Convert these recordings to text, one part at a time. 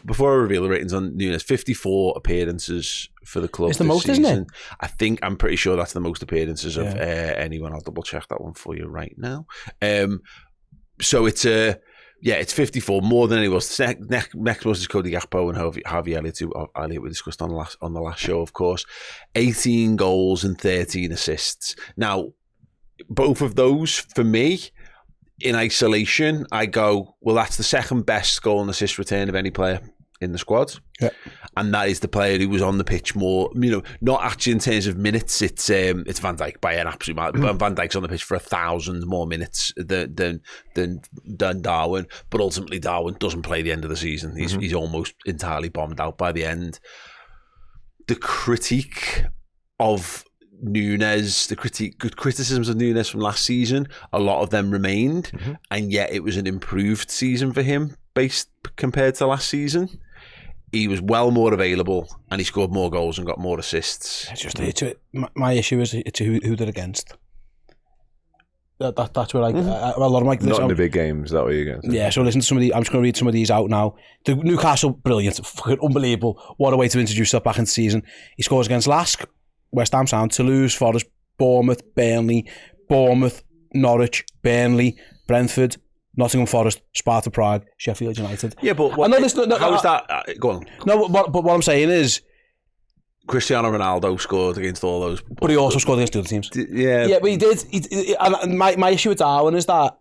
before I reveal the ratings on Nunez, 54 appearances for the club. It's the most, season. Isn't it? I'm pretty sure that's the most appearances of anyone. I'll double check that one for you right now. So it's it's 54, more than anyone else. Next was Cody Gakpo and Harvey Elliott, who we discussed on the last show, of course. 18 goals and 13 assists. Now, both of those, for me, in isolation, I go, well, that's the second best goal and assist return of any player in the squad. Yeah. And that is the player who was on the pitch more, not actually in terms of minutes. It's Van Dijk by an absolute amount. Van Dijk's on the pitch for 1,000 more minutes than Darwin. But ultimately, Darwin doesn't play the end of the season. He's almost entirely bombed out by the end. The critique of Nunez, the criticisms of Nunez from last season, a lot of them remained, and yet it was an improved season for him compared to last season. He was well more available, and he scored more goals and got more assists. My issue is it's who they're against. That's where a lot of my not in the big games. Is that what you're against? Yeah. So listen to some of these. I'm just going to read some of these out now. The Newcastle, brilliant, fucking unbelievable. What a way to introduce that back into the season. He scores against Lask, West Ham Sound, Toulouse, Forest, Bournemouth, Burnley, Norwich, Burnley, Brentford, Nottingham Forest, Sparta Prague, Sheffield United. Yeah, but how is that? Go on. No, but what I'm saying is, Cristiano Ronaldo scored against all those, but he also scored against the other teams. Yeah, but he did. And my issue with Darwin is that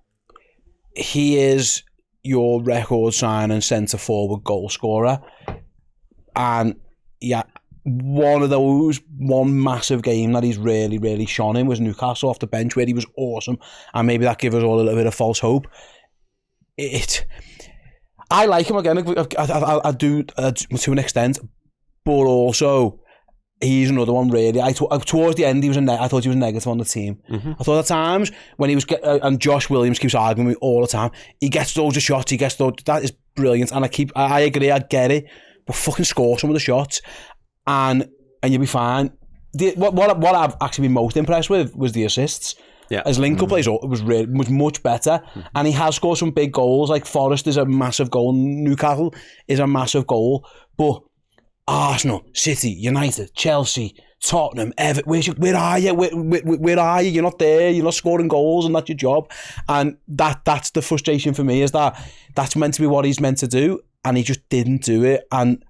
he is your record signing centre forward goal scorer, and one massive game that he's really, really shone in was Newcastle off the bench, where he was awesome, and maybe that gave us all a little bit of false hope. I like him again. I do to an extent, but also he's another one really. Towards the end, I thought he was negative on the team. I thought at times when he was and Josh Williams keeps arguing with me all the time. He gets loads of shots. That is brilliant, and I agree. I get it, but fucking score some of the shots. And you'll be fine. What I've actually been most impressed with was the assists. Yeah, his link-up plays was much better, and he has scored some big goals. Like Forest is a massive goal, Newcastle is a massive goal, but Arsenal, City, United, Chelsea, Tottenham, Everton, where are you? Where are you? You're not there. You're not scoring goals, and that's your job. And that's the frustration for me, is that's meant to be what he's meant to do, and he just didn't do it. And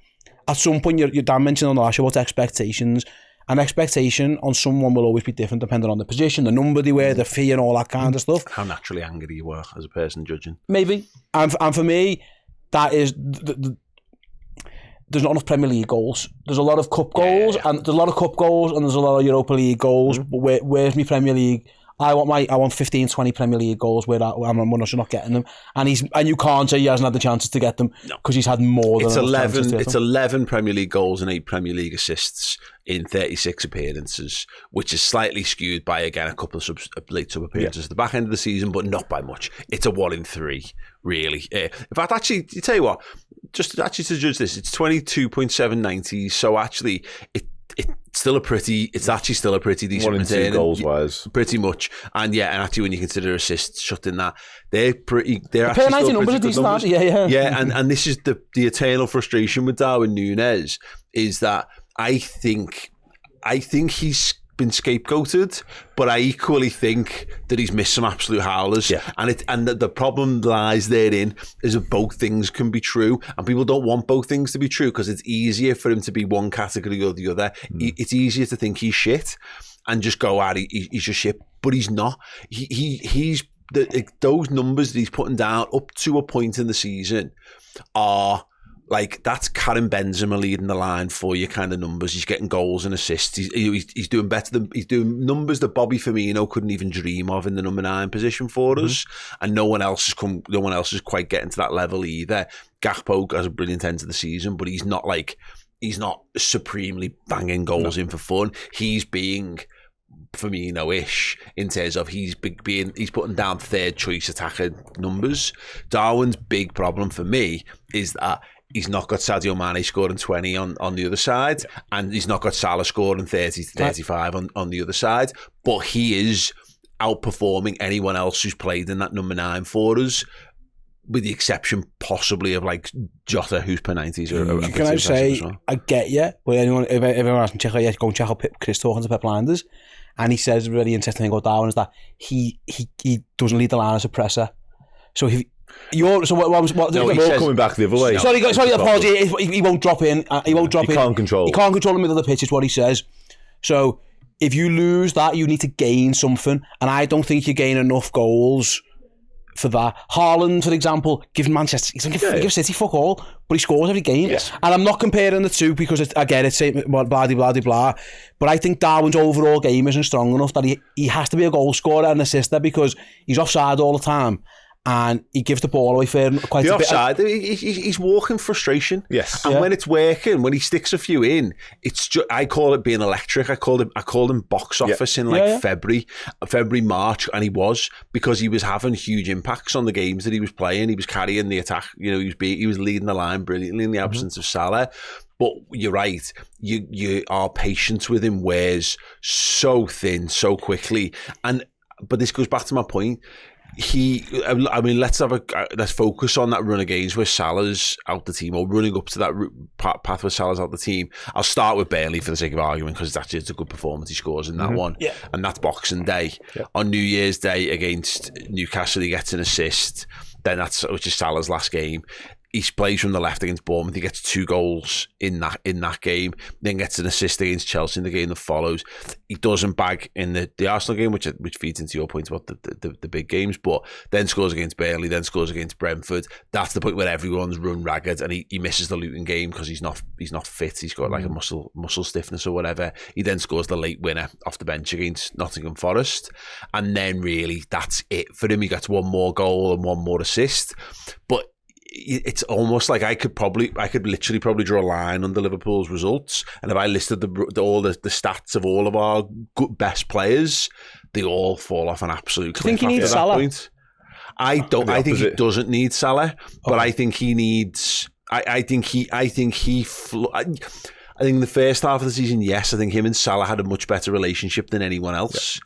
at some point, your Dan mentioned on the last show about expectations. An expectation on someone will always be different depending on the position, the number they wear, the fee and all that kind of stuff. How naturally angry you were as a person judging. Maybe. And for me, that is... there's not enough Premier League goals. There's a lot of cup goals, and there's a lot of cup goals, and there's a lot of Europa League goals. But where's my Premier League? I want 15, 20 Premier League goals where I'm not getting them. And you can't say he hasn't had the chances to get them because he's had more than 11. It's 11 Premier League goals and 8 Premier League assists in 36 appearances, which is slightly skewed by, again, a couple of late sub appearances at the back end of the season, but not by much. It's a 1 in 3, really. In fact, actually, you tell you what, just actually to judge this, it's 22.790. So actually, it's actually still a pretty decent 1 in 2 goals wise, pretty much. And actually when you consider assists shut in that, they're actually still numbers pretty good numbers. Yeah, and this is the eternal frustration with Darwin Nunez, is that I think he's been scapegoated, but I equally think that he's missed some absolute howlers. Yeah. And the problem lies therein is that both things can be true, and people don't want both things to be true because it's easier for him to be one category or the other. It's easier to think he's shit and just go out. He's just shit, but he's not. He's those numbers that he's putting down up to a point in the season are. Like, that's Karim Benzema leading the line for you kind of numbers. He's getting goals and assists. He's doing better than he's doing numbers that Bobby Firmino couldn't even dream of in the number 9 position for us. And no one else is quite getting to that level either. Gakpo has a brilliant end to the season, but he's not supremely banging goals in for fun. He's being Firmino-ish in terms of he's putting down third choice attacking numbers. Darwin's big problem for me is that he's not got Sadio Mane scoring 20 on the other side, and he's not got Salah scoring 30 to 35 on the other side, but he is outperforming anyone else who's played in that number 9 for us Yeah. with the exception possibly of like Jota, who's per 90s. Can I say, I get you, but if anyone asks me, go and check out Chris talking to Pep Blinders, and he says a really interesting thing about Darwin is that he doesn't lead the line as a presser. So if you're coming back the other way. Sorry, apology. He won't drop in. He won't drop in. He can't control the middle of the pitch. Is what he says. So if you lose that, you need to gain something, and I don't think you gain enough goals for that. Haaland, for example, gives Manchester, he doesn't give City fuck all, but he scores every game. Yes. And I'm not comparing the two because I get it, blah, blah, blah, blah. But I think Darwin's overall game isn't strong enough that he has to be a goal scorer and assister because he's offside all the time. And he gives the ball away quite a bit. Offside, he's walking frustration. Yes. And when it's working, when he sticks a few in, it's just, I call it being electric. I called him box office in February, March, and he was, because he was having huge impacts on the games that he was playing. He was carrying the attack. He was leading the line brilliantly in the absence of Salah. But you're right. Our patience with him wears so thin so quickly. But this goes back to my point. Let's focus on that run of games where Salah's out the team, or running up to that path where Salah's out the team. I'll start with Bailey for the sake of argument because it's a good performance he scores in that one. Yeah. And that's Boxing Day. Yeah. On New Year's Day against Newcastle, he gets an assist. Which is Salah's last game. He plays from the left against Bournemouth. He gets 2 goals in that game. Then gets an assist against Chelsea in the game that follows. He doesn't bag in the Arsenal game, which feeds into your point about the big games. But then scores against Burnley. Then scores against Brentford. That's the point where everyone's run ragged, and he misses the Luton game because he's not fit. He's got like a muscle stiffness or whatever. He then scores the late winner off the bench against Nottingham Forest, and then really that's it for him. He gets 1 more goal and 1 more assist, but it's almost like I could literally draw a line under Liverpool's results, and if I listed all the stats of all of our best players, they all fall off an absolute cliff. Do you think he needs Salah? Point. I think he doesn't need Salah, but I think he needs. I think the first half of the season, yes, I think him and Salah had a much better relationship than anyone else. Yeah.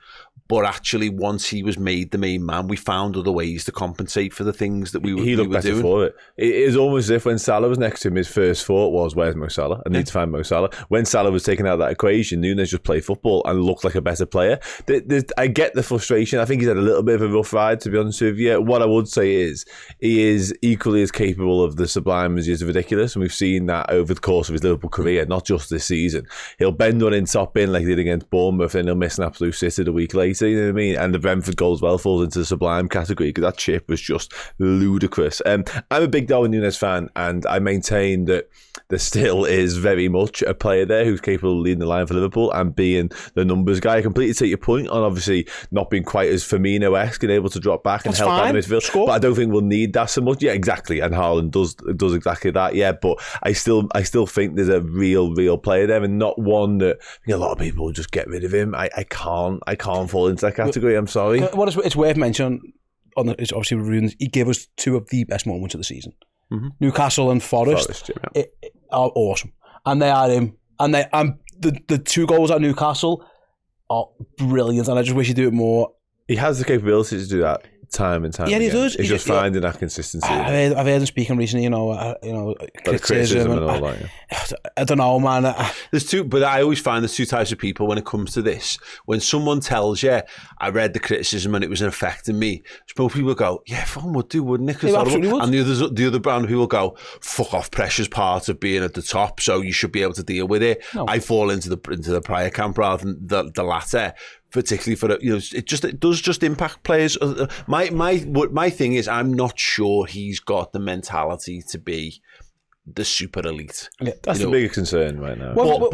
But actually, once he was made the main man, we found other ways to compensate for the things that we were doing. He looked better for it. It was almost as if when Salah was next to him, his first thought was, where's Mo Salah? I need to find Mo Salah. When Salah was taken out of that equation, Nunez just played football and looked like a better player. I get the frustration. I think he's had a little bit of a rough ride, to be honest with you. What I would say is, he is equally as capable of the sublime as he is ridiculous, and we've seen that over the course of his Liverpool career, not just this season. He'll bend one in, top in, like he did against Bournemouth, and he'll miss an absolute sitter the week later. You know what I mean? And the Brentford goal as well falls into the sublime category because that chip was just ludicrous. I'm a big Darwin Nunez fan, and I maintain that there still is very much a player there who's capable of leading the line for Liverpool and being the numbers guy. I completely take your point on obviously not being quite as Firmino-esque and able to drop back and help out in midfield. But I don't think we'll need that so much. Yeah, exactly. And Haaland does exactly that. Yeah, but I still think there's a real player there, and not one that I think a lot of people will just get rid of him. I can't fall into that category. I'm sorry. It's worth mentioning. It's obviously he gave us 2 of the best moments of the season. Mm-hmm. Newcastle and Forest are awesome, and they are him. And the 2 goals at Newcastle are brilliant, and I just wish he'd do it more. He has the capability to do that time and time. Yeah, again. he does. He's just finding that consistency. I've heard him speaking recently. Criticism and all that. Yeah. I don't know, man. There's 2, but I always find there's 2 types of people when it comes to this. When someone tells you, I read the criticism and it was affecting me, most people go, yeah, fun would do, wouldn't it? Absolutely would. And the other brand of people go, fuck off, pressure's part of being at the top, so you should be able to deal with it. No. I fall into the prior camp rather than the latter. Particularly for it does just impact players. My thing is, I'm not sure he's got the mentality to be the super elite. Yeah, that's the bigger concern right now. But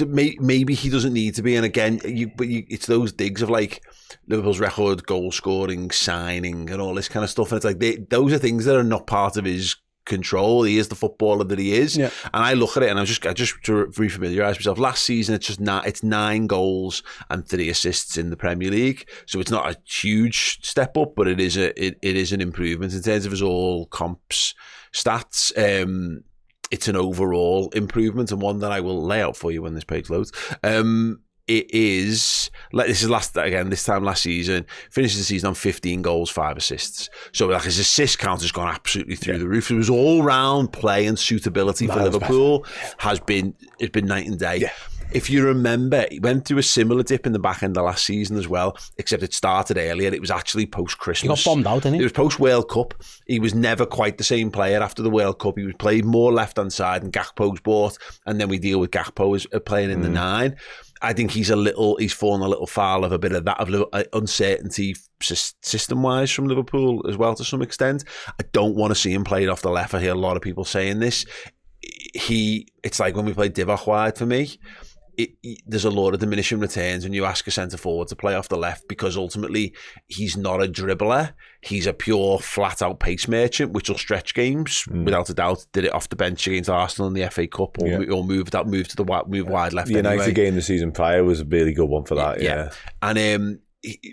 maybe he doesn't need to be. And again, it's those digs of like Liverpool's record goal scoring, signing, and all this kind of stuff. And it's like those are things that are not part of his control. He is the footballer that he is, and I look at it and I just to refamiliarise myself. Last season, it's 9 goals and 3 assists in the Premier League, so it's not a huge step up, but it is an improvement in terms of his all comps stats. It's an overall improvement, and one that I will lay out for you when this page loads. it is like this time last season, finishes the season on 15 goals, 5 assists. So like his assist count has gone absolutely through the roof. It was all round play and suitability for Liverpool it's been night and day. Yeah. If you remember, he went through a similar dip in the back end of last season as well, except it started earlier. It was actually post-Christmas. He got bombed out, didn't he? It was post-World Cup. He was never quite the same player after the World Cup. He was played more left-hand side and Gakpo's bought, and then we deal with Gakpo as playing in the 9. I think he's fallen a little foul of a bit of that, of uncertainty system-wise from Liverpool as well to some extent. I don't want to see him played off the left. I hear a lot of people saying this. It's like when we played Divock wide for me. There's a lot of diminishing returns when you ask a centre forward to play off the left, because ultimately he's not a dribbler. He's a pure flat out pace merchant, which will stretch games without a doubt. Did it off the bench against Arsenal in the FA Cup, or moved wide left. The United anyway. Game the season prior was a really good one for that. Yeah. And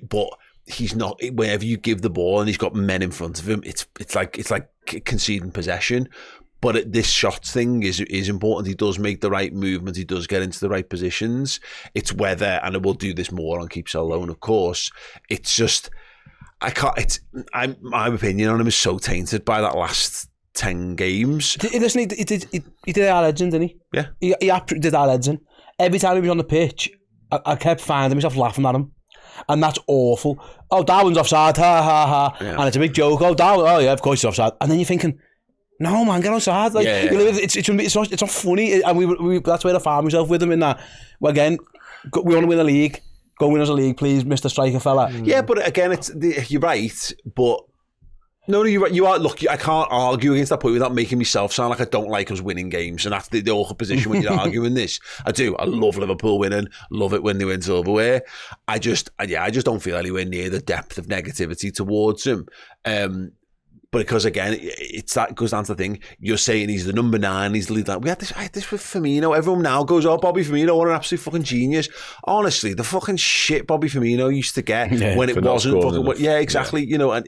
but he's not. Whenever you give the ball and he's got men in front of him, it's like conceding possession. But this shots thing is important. He does make the right movement. He does get into the right positions. It's whether, and we'll do this more on Keep Sell Loan, of course. It's just, my opinion on him is so tainted by that last 10 games. Listen, he did our heads in, didn't he? Yeah. He did our heads in. Every time he was on the pitch, I kept finding myself laughing at him. And that's awful. Oh, Darwin's offside, ha, ha, ha. Yeah. And it's a big joke. Oh, Darwin, oh yeah, of course he's offside. And then you're thinking, no man, get on side. Like, you know, it's not funny, and we that's where I found myself with him in that. Well, again, we want to win the league. Go win us a league, please, Mr. Striker fella. Yeah, but again, you're right. But no, you're right. You are. Look, I can't argue against that point without making myself sound like I don't like us winning games, and that's the awkward position when you're arguing this. I do. I love Liverpool winning. Love it when they win silverware. I just don't feel anywhere near the depth of negativity towards him. But because again, it's that goes down to the thing. You're saying he's the number 9. He's the lead. Like, I had this with Firmino. Everyone now goes, "Oh, Bobby Firmino, what an absolute fucking genius." Honestly, the fucking shit Bobby Firmino used to get when it wasn't fucking. Yeah, exactly. You know, and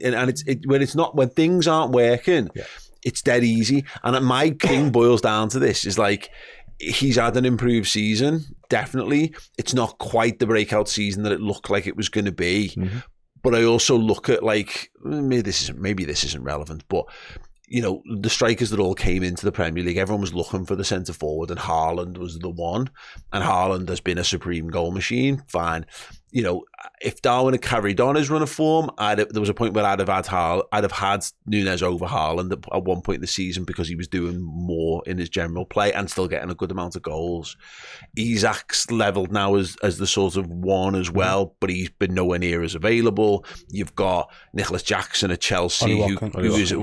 when things aren't working, it's dead easy. And my thing boils down to this: is like, he's had an improved season. Definitely, it's not quite the breakout season that it looked like it was going to be. Mm-hmm. But I also look at, like, maybe this isn't relevant, but, you know, the strikers that all came into the Premier League, everyone was looking for the centre forward, and Haaland was the one. And Haaland has been a supreme goal machine. Fine. You know, if Darwin had carried on his run of form, there was a point where I'd have had Nunez over Haaland at one point in the season, because he was doing more in his general play and still getting a good amount of goals. Isak's levelled now as the sort of one as well, but he's been nowhere near as available. You've got Nicholas Jackson at Chelsea, who is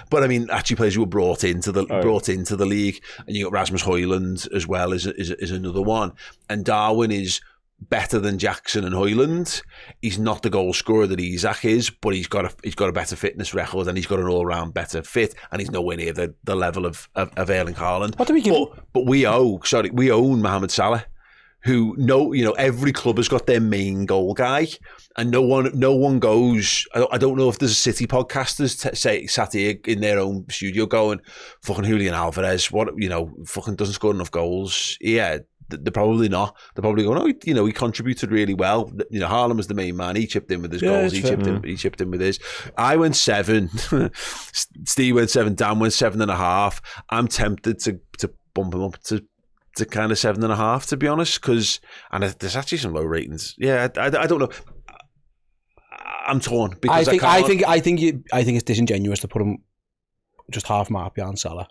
but I mean, actually players who were brought into the league, and you got Rasmus Højlund as well is another one, and Darwin is better than Jackson and Højlund. He's not the goal scorer that Isak is, but he's got a better fitness record, and he's got an all-round better fit, and he's nowhere near the level of Erling Haaland. What do we give? But we own Mohamed Salah, who every club has got their main goal guy, and no one goes. I don't know if there's City podcasters sat here in their own studio going, fucking Julian Alvarez, fucking doesn't score enough goals. Yeah. They're probably not. They're probably going, he contributed really well. You know, Haaland was the main man. He chipped in with his goals. He chipped in with his. I went 7. Steve went 7. Dan went 7.5. I'm tempted to bump him up to kind of 7.5, to be honest, because there's actually some low ratings. Yeah, I don't know. I'm torn because I think it's disingenuous to put him just half mark behind Salah.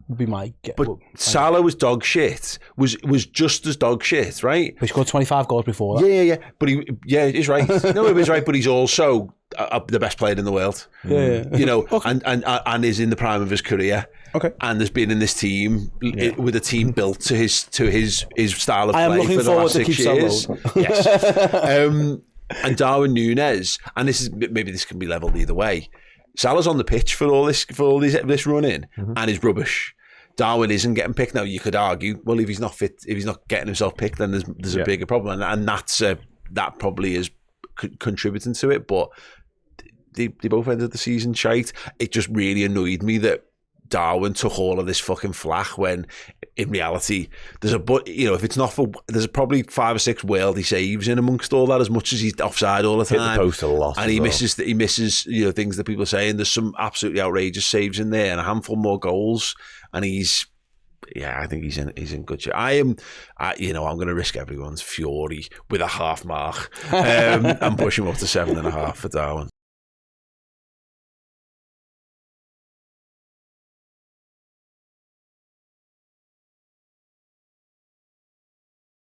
Would be my guess. But Salah was dog shit. Was just as dog shit, right? He scored 25 goals before that. Yeah. But he's right. No, he was right. But he's also the best player in the world. Yeah. You know, okay. and is in the prime of his career. Okay. And has been in this team with a team built to his style of play. I am looking for the forward last to 6 years. Yes. And Darwin Nunez, and this can be levelled either way. Salah's on the pitch for all this run in, and he's rubbish. Darwin isn't getting picked. Now you could argue, well, if he's not fit, if he's not getting himself picked, then there's a bigger problem, and that probably is contributing to it. But they both ended the season shite. It just really annoyed me that Darwin took all of this fucking flack when in reality if it's not for, there's probably 5 or 6 worldy saves in amongst all that, as much as he's offside all the time. Hit the post a lot, and he misses things that people are saying. There's some absolutely outrageous saves in there and a handful more goals, and I think he's in good shape. I'm going to risk everyone's fury with a half mark and push him up to 7.5 for Darwin.